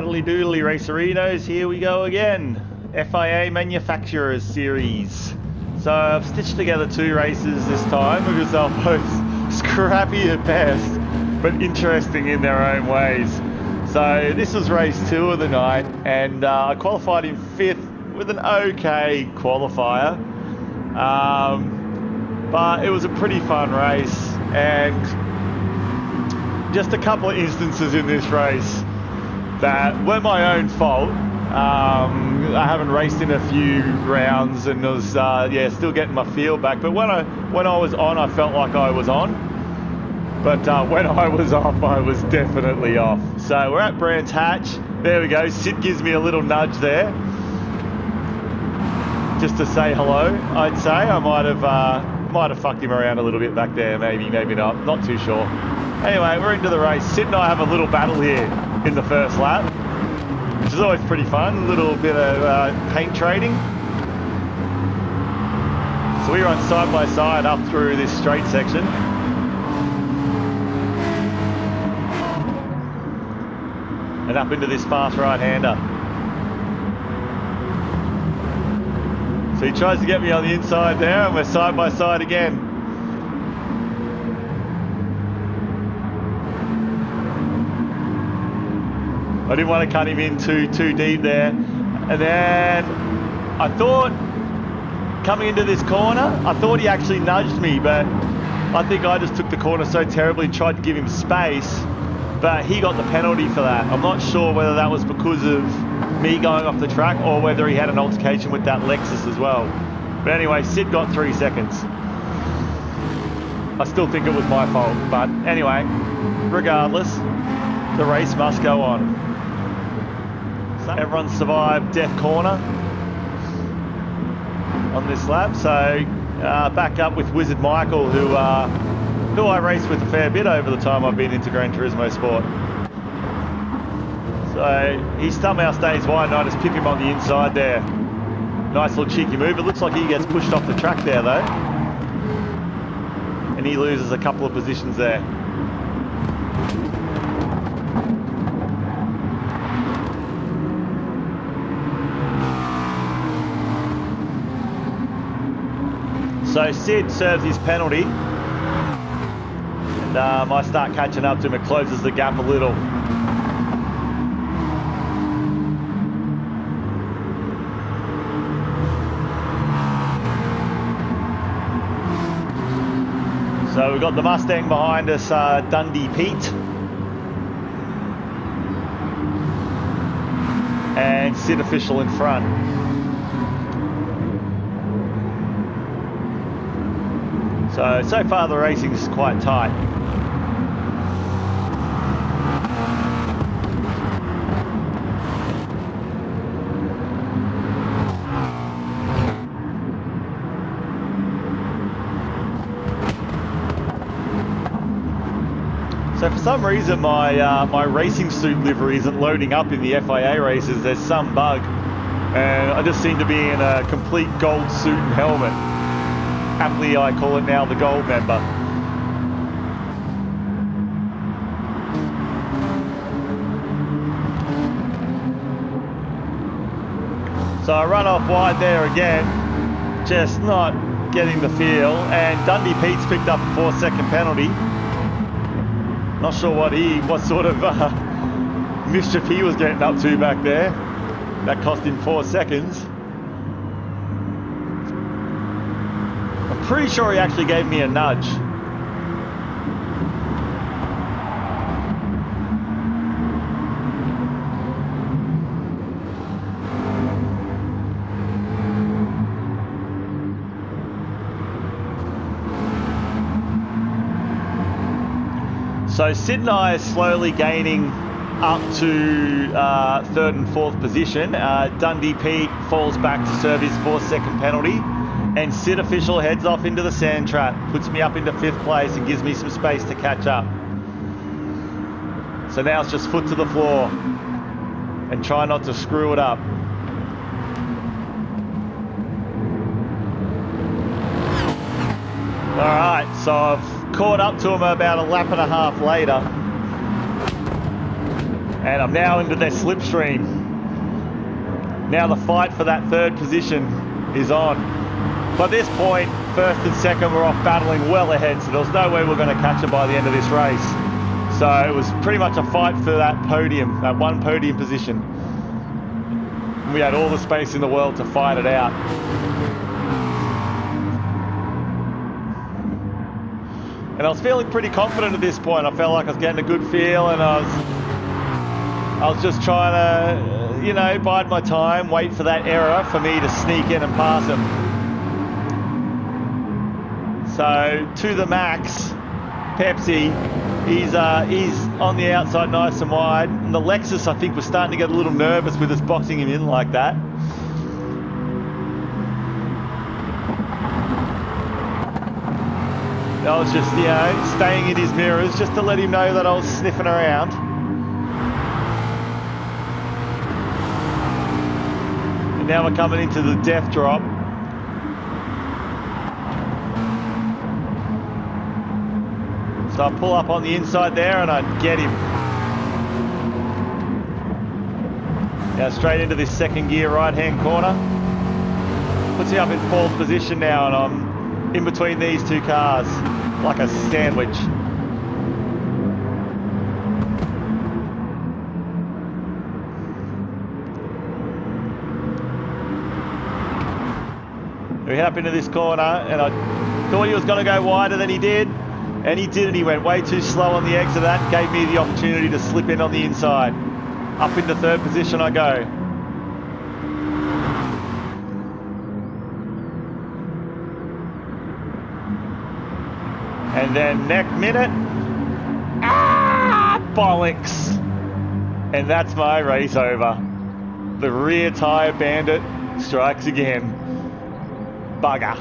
Howdly doodly racerinos, here we go again. FIA Manufacturers Series. So I've stitched together 2 races this time because they're both scrappy at best, but interesting in their own ways. So this was race 2 of the night, and I qualified in 5th with an okay qualifier. But it was a pretty fun race, and just a couple of instances in this race that were my own fault. I haven't raced in a few rounds and was still getting my feel back. But when I was on, I felt like I was on. But when I was off, I was definitely off. So we're at Brands Hatch. There we go. Sid gives me a little nudge there, just to say hello. I'd say I might have fucked him around a little bit back there. Maybe not too sure. Anyway, we're into the race. Sid and I have a little battle here in the first lap, which is always pretty fun. A little bit of paint trading. So we run side by side up through this straight section. And up into this fast right-hander. So he tries to get me on the inside there, and we're side by side again. I didn't want to cut him in too deep there. And then I thought, coming into this corner, I thought he actually nudged me, but I think I just took the corner so terribly and tried to give him space, but he got the penalty for that. I'm not sure whether that was because of me going off the track or whether he had an altercation with that Lexus as well. But anyway, Sid got 3 seconds. I still think it was my fault, but anyway, regardless, the race must go on. So everyone survived Death Corner on this lap. So back up with Wizard Michael, who I raced with a fair bit over the time I've been into Gran Turismo Sport. So he somehow stays wide, and I just pick him on the inside there. Nice little cheeky move. It looks like he gets pushed off the track there though, and he loses a couple of positions there. So Sid serves his penalty, and I start catching up to him. It closes the gap a little. So we've got the Mustang behind us, Dundee Pete, and Sid Official in front. So far the racing's quite tight. So for some reason my racing suit livery isn't loading up in the FIA races. There's some bug, and I just seem to be in a complete gold suit and helmet. Aptly, I call it now the Gold Member. So I run off wide there again, just not getting the feel, and Dundee Pete's picked up a 4-second penalty. Not sure what sort of mischief he was getting up to back there. That cost him 4 seconds. Pretty sure he actually gave me a nudge. So Sid and I are slowly gaining up to 3rd and 4th position. Dundee Pete falls back to serve his 4-second penalty. And Sid Official heads off into the sand trap, puts me up into 5th place and gives me some space to catch up. So now it's just foot to the floor and try not to screw it up. All right, so I've caught up to him about a lap and a half later. And I'm now into their slipstream. Now the fight for that third position is on. By this point, first and second were off battling well ahead, so there was no way we're going to catch them by the end of this race. So it was pretty much a fight for that podium, that one podium position. We had all the space in the world to fight it out. And I was feeling pretty confident at this point. I felt like I was getting a good feel, and I was just trying to, you know, bide my time, wait for that error for me to sneak in and pass him. So to the max, Pepsi, he's on the outside nice and wide. And the Lexus, I think, was starting to get a little nervous with us boxing him in like that. I was just, you know, staying in his mirrors just to let him know that I was sniffing around. And now we're coming into the death drop. So I pull up on the inside there and I get him. Now straight into this second gear right-hand corner. Puts me up in fourth position now, and I'm in between these two cars like a sandwich. We head up into this corner, and I thought he was going to go wider than he did, and he didn't. He went way too slow on the exit of that, gave me the opportunity to slip in on the inside. Up into third position I go. And then next minute, bollocks. And that's my race over. The rear tyre bandit strikes again. Bugger.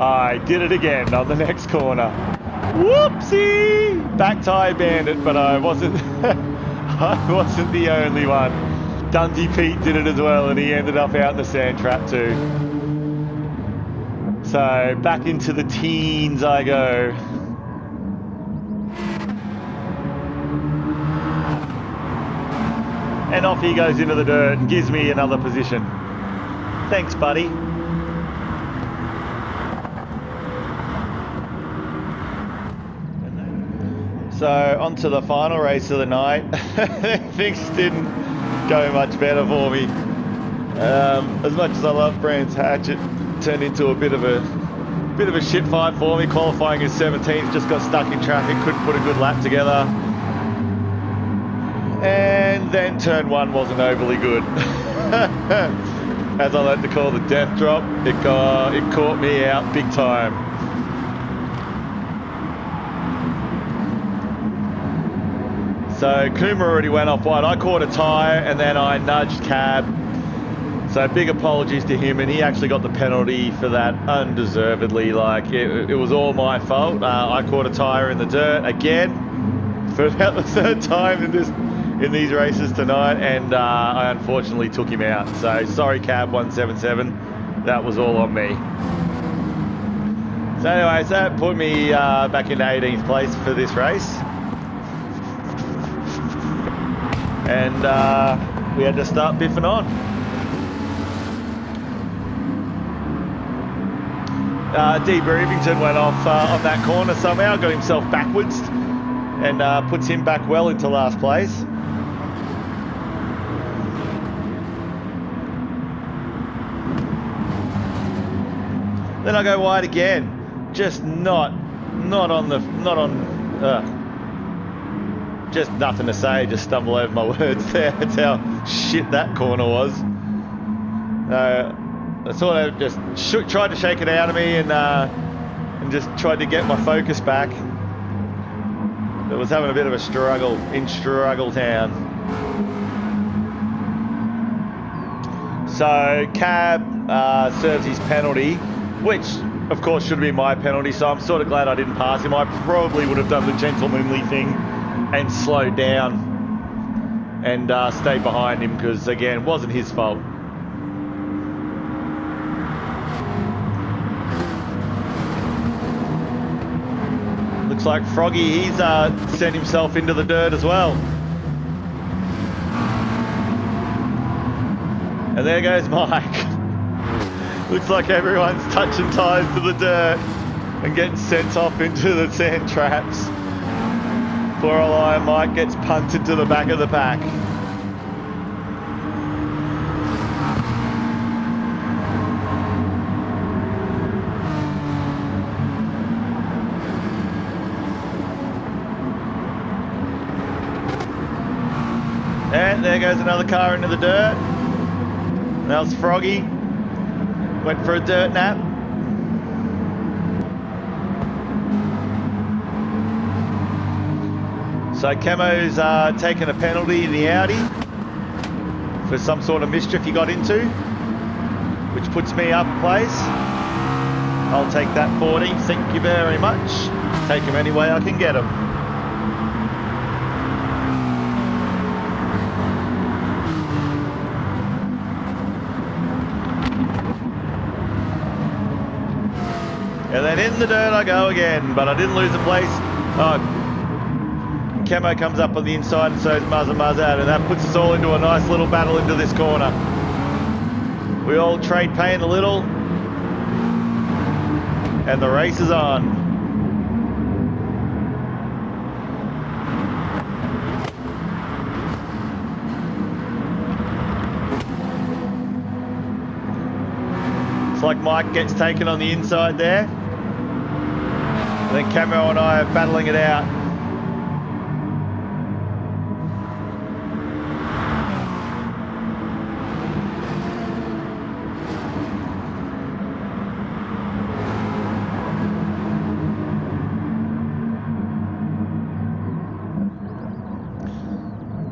I did it again on the next corner. Whoopsie! Back tyre bandit, but I wasn't I wasn't the only one. Dundee Pete did it as well, and he ended up out in the sand trap too. So back into the teens I go. And off he goes into the dirt and gives me another position. Thanks, buddy. So on to the final race of the night. Things didn't go much better for me. As much as I love Brands Hatch, it turned into a bit of a shit fight for me. Qualifying as 17th, just got stuck in traffic, couldn't put a good lap together. And then turn one wasn't overly good. As I like to call the death drop, it caught me out big time. So Kuma already went off wide. I caught a tyre and then I nudged Cab. So big apologies to him, and he actually got the penalty for that undeservedly. Like it was all my fault. I caught a tyre in the dirt again for about the third time in these races tonight, and I unfortunately took him out. So sorry, Cab 177. That was all on me. So anyways, that put me back into 18th place for this race. And we had to start biffing on. D. Breivington went off on that corner somehow, got himself backwards, and puts him back well into last place. Then I go wide again, just just nothing to say, just stumble over my words there. That's how shit that corner was. I sort of just tried to shake it out of me and just tried to get my focus back. I was having a bit of a struggle in Struggle Town. So Cab serves his penalty, which of course should have been my penalty, so I'm sort of glad I didn't pass him. I probably would have done the gentlemanly thing and slowed down and stayed behind him, because again, it wasn't his fault. The Looks like Froggy, he's sent himself into the dirt as well. And there goes Mike. Looks like everyone's touching tyres to the dirt and getting sent off into the sand traps. Poor old Iron Mike gets punted to the back of the pack. And there goes another car into the dirt. That was Froggy. Went for a dirt nap. So Camo's taken a penalty in the Audi for some sort of mischief he got into, which puts me up a place. I'll take that 40, thank you very much. Take him any way I can get him. And then in the dirt I go again, but I didn't lose a place. Oh, Camo comes up on the inside and so is Muzza, and that puts us all into a nice little battle into this corner. We all trade pain a little, and the race is on. It's like Mike gets taken on the inside there. And then Camo and I are battling it out.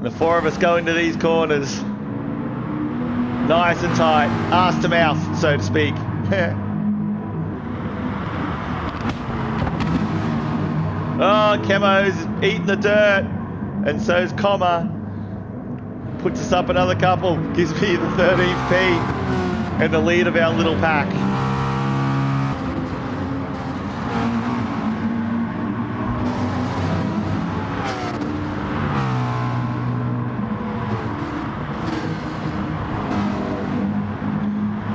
The four of us go into these corners. Nice and tight, arse to mouth, so to speak. Oh, Camo's eating the dirt, and so's Comma. Puts us up another couple, gives me the 13th P and the lead of our little pack.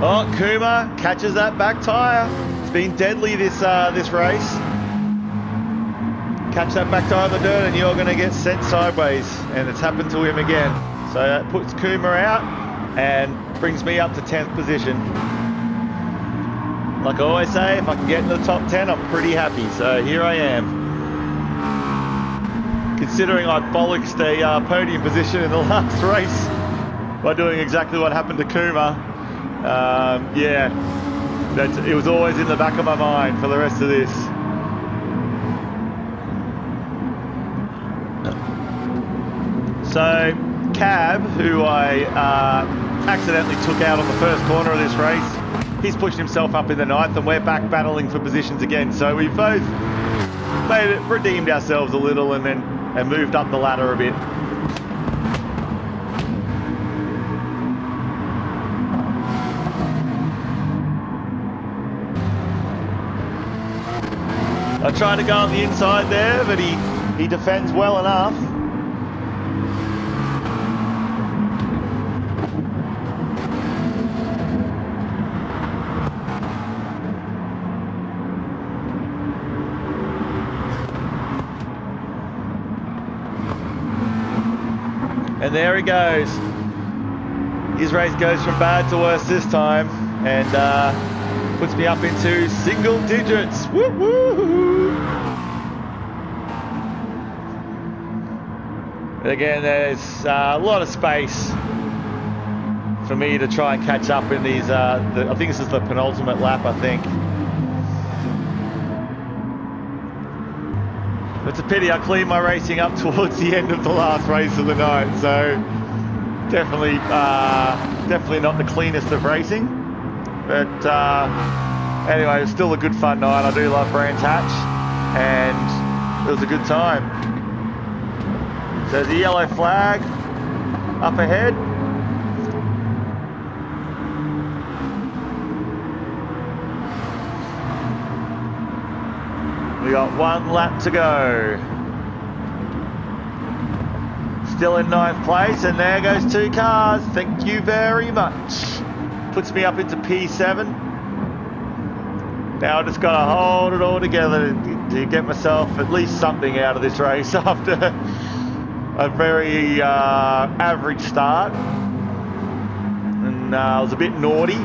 Oh, Kuma catches that back tyre. It's been deadly this race. Catch that back tyre in the dirt and you're going to get sent sideways. And it's happened to him again. So that puts Kuma out and brings me up to 10th position. Like I always say, if I can get into the top 10, I'm pretty happy. So here I am. Considering I bollocksed a podium position in the last race by doing exactly what happened to Kuma. Yeah, it was always in the back of my mind for the rest of this. So, Cab, who I accidentally took out on the first corner of this race, he's pushed himself up in the 9th and we're back battling for positions again. So we both redeemed ourselves a little and moved up the ladder a bit. I tried to go on the inside there, but he defends well enough. And there he goes. His race goes from bad to worse this time, and puts me up into single digits. Woo woo! Again, there's a lot of space for me to try and catch up in these. I think this is the penultimate lap, I think. It's a pity I cleaned my racing up towards the end of the last race of the night, so definitely not the cleanest of racing. But anyway, it was still a good fun night. I do love Brands Hatch, and it was a good time. So there's a yellow flag up ahead. We got 1 lap to go. Still in 9th place, and there goes 2 cars. Thank you very much. Puts me up into P7. Now I just got to hold it all together to get myself at least something out of this race after a very average start. And I was a bit naughty,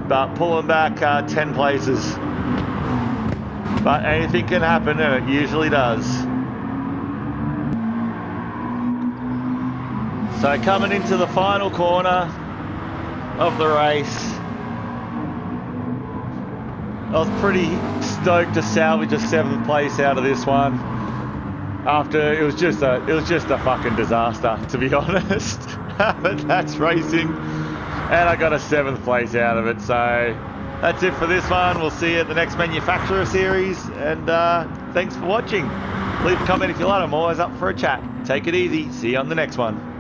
but pulling back 10 places. But anything can happen, and it usually does. So coming into the final corner of the race, I was pretty stoked to salvage a 7th place out of this one. After it was just a fucking disaster, to be honest. But that's racing, and I got a 7th place out of it. So that's it for this one. We'll see you at the next manufacturer series, and thanks for watching. Leave a comment if you like. I'm always up for a chat. Take it easy. See you on the next one.